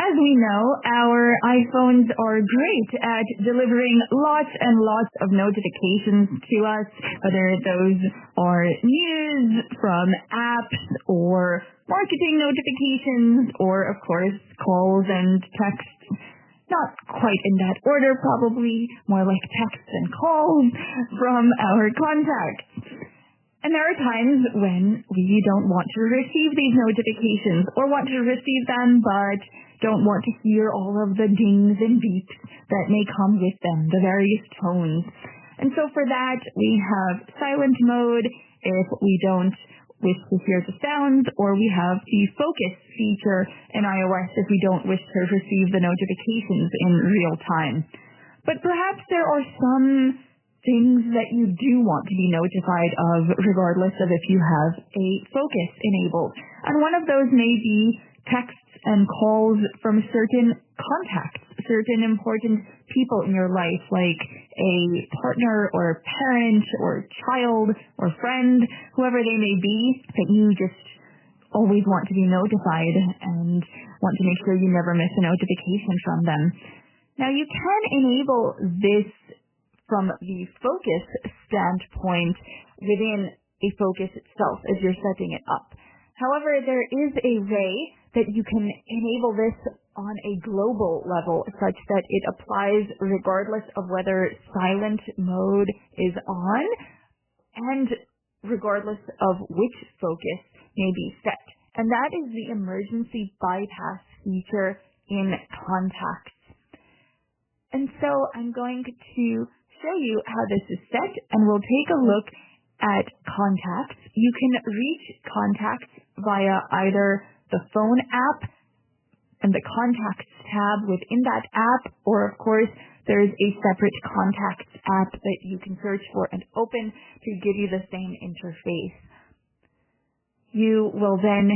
as we know, our iPhones are great at delivering lots and lots of notifications to us, whether those are news from apps or marketing notifications or, of course, calls and texts. Not quite in that order, probably, more like texts and calls from our contacts. And there are times when we don't want to receive these notifications or want to receive them but don't want to hear all of the dings and beeps that may come with them, the various tones. And so for that, we have silent mode if we don't wish to hear the sounds, or we have the focus feature in iOS if we don't wish to receive the notifications in real time. But perhaps there are some things that you do want to be notified of regardless of if you have a focus enabled. And one of those may be texts and calls from certain contacts, certain important people in your life, like a partner or a parent or child or friend, whoever they may be, that you just always want to be notified and want to make sure you never miss a notification from them. Now, you can enable this from the focus standpoint within a focus itself as you're setting it up. However, there is a way that you can enable this on a global level such that it applies regardless of whether silent mode is on and regardless of which focus may be set. And that is the emergency bypass feature in contacts. And so I'm going to show you how this is set, and we'll take a look at contacts. You can reach contacts via either the phone app and the contacts tab within that app, or of course there's a separate contacts app that you can search for and open to give you the same interface. You will then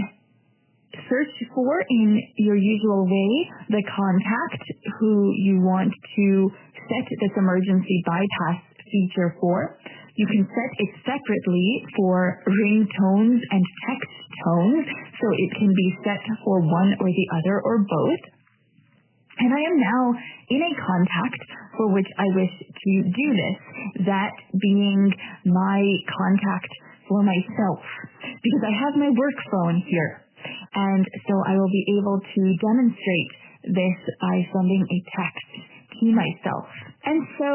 search for, in your usual way, the contact who you want to set this emergency bypass feature for. You can set it separately for ringtones and text tones, so it can be set for one or the other or both. And I am now in a contact for which I wish to do this, that being my contact for myself, because I have my work phone here. And so I will be able to demonstrate this by sending a text to myself. And so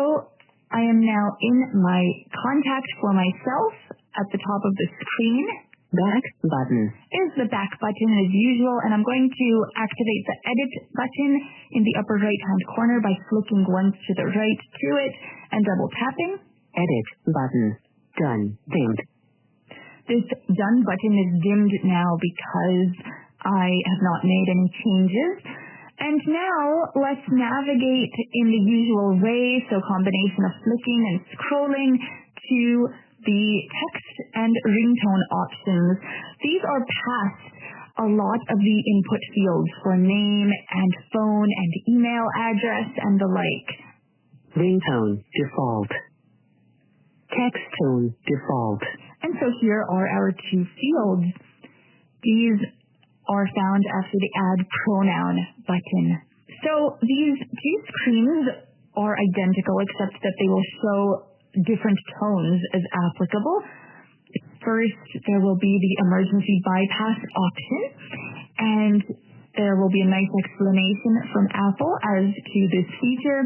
I am now in my contact for myself at the top of the screen. Back button is the back button as usual, and I'm going to activate the edit button in the upper right hand corner by flicking once to the right to it and double tapping. Edit button done dimmed. This done button is dimmed now because I have not made any changes. And now let's navigate in the usual way, so combination of flicking and scrolling to the text and ringtone options. These are past a lot of the input fields for name and phone and email address and the like. Ringtone default. Text tone default. And so here are our two fields. These are found after the Add Pronoun button. So these two screens are identical except that they will show different tones as applicable. First, there will be the emergency bypass option, and there will be a nice explanation from Apple as to this feature.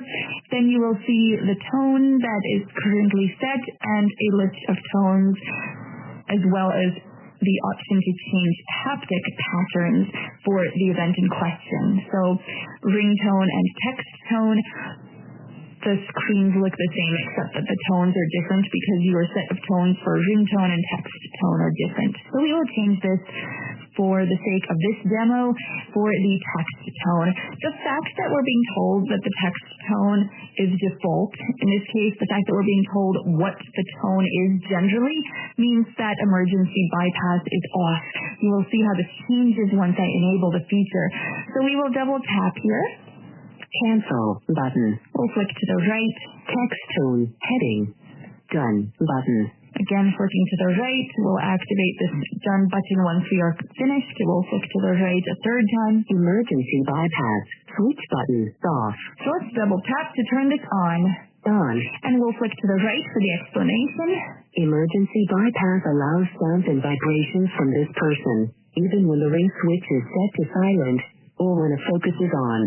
Then you will see the tone that is currently set and a list of tones, as well as the option to change haptic patterns for the event in question. So ringtone and text tone, the screens look the same except that the tones are different because your set of tones for ringtone and text tone are different. So we will change this for the sake of this demo for the text tone. The fact that we're being told that the text tone is default, in this case, the fact that we're being told what the tone is generally means that emergency bypass is off. You will see how this changes once I enable the feature. So we will double tap here. Cancel button. We'll flick to the right. Text tone heading. Done button. Again, flicking to the right will activate this done button once we are finished. It will flick to the right a third time. Emergency bypass. Switch button. Off. So let's double tap to turn this on. On. And we'll flick to the right for the explanation. Emergency bypass allows sounds and vibrations from this person, even when the ring switch is set to silent, or when a focus is on.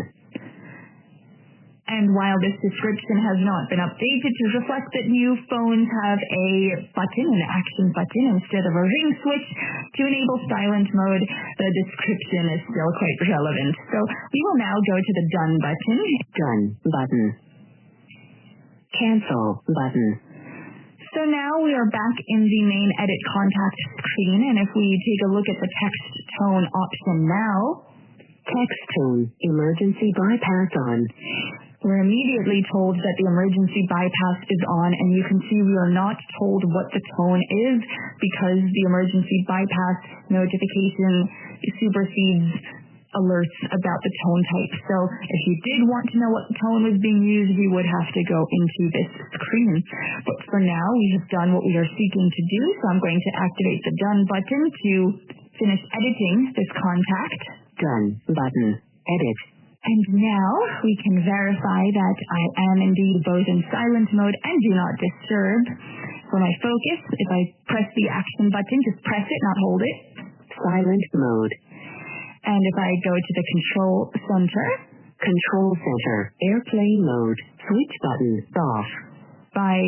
And while this description has not been updated to reflect that new phones have a button, an action button, instead of a ring switch to enable silent mode, the description is still quite relevant. So we will now go to the done button. Done button. Cancel button. So now we are back in the main edit contact screen, and if we take a look at the text tone option now, text tone, emergency bypass on. We're immediately told that the emergency bypass is on, and you can see we are not told what the tone is because the emergency bypass notification supersedes alerts about the tone type. So if you did want to know what the tone was being used, we would have to go into this screen. But for now, we have done what we are seeking to do, so I'm going to activate the done button to finish editing this contact. Done button. Edit. And now we can verify that I am indeed both in silent mode and do not disturb. For my focus, if I press the action button, just press it, not hold it. Silent mode. And if I go to the control center. Control center. Airplane mode. Switch button. Off. By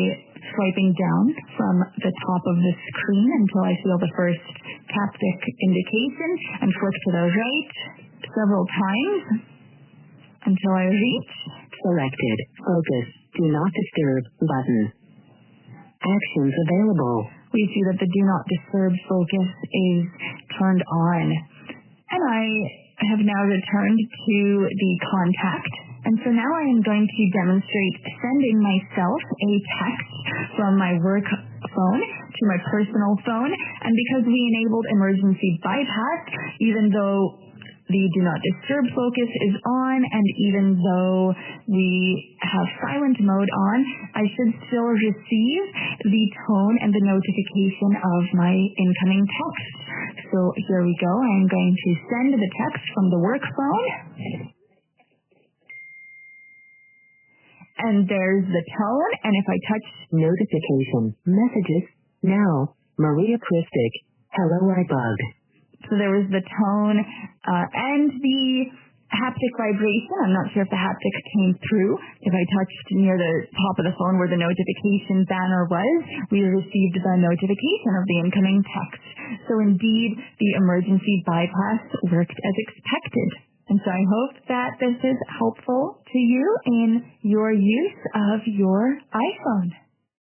swiping down from the top of the screen until I feel the first haptic indication and flick to the right several times until I reach. Selected. Focus. Do not disturb button. Actions available. We see that the do not disturb focus is turned on. And I have now returned to the contact. And so now I am going to demonstrate sending myself a text from my work phone to my personal phone. And because we enabled emergency bypass, even though the do not disturb focus is on, and even though we have silent mode on, I should still receive the tone and the notification of my incoming text. So here we go. I am going to send the text from the work phone. And there's the tone, and if I touch notification, messages, now, Maria Pristic, hello iBug. So there was the tone and the haptic vibration. I'm not sure if the haptic came through. If I touched near the top of the phone where the notification banner was, we received the notification of the incoming text. So indeed, the emergency bypass worked as expected. And so I hope that this is helpful to you in your use of your iPhone.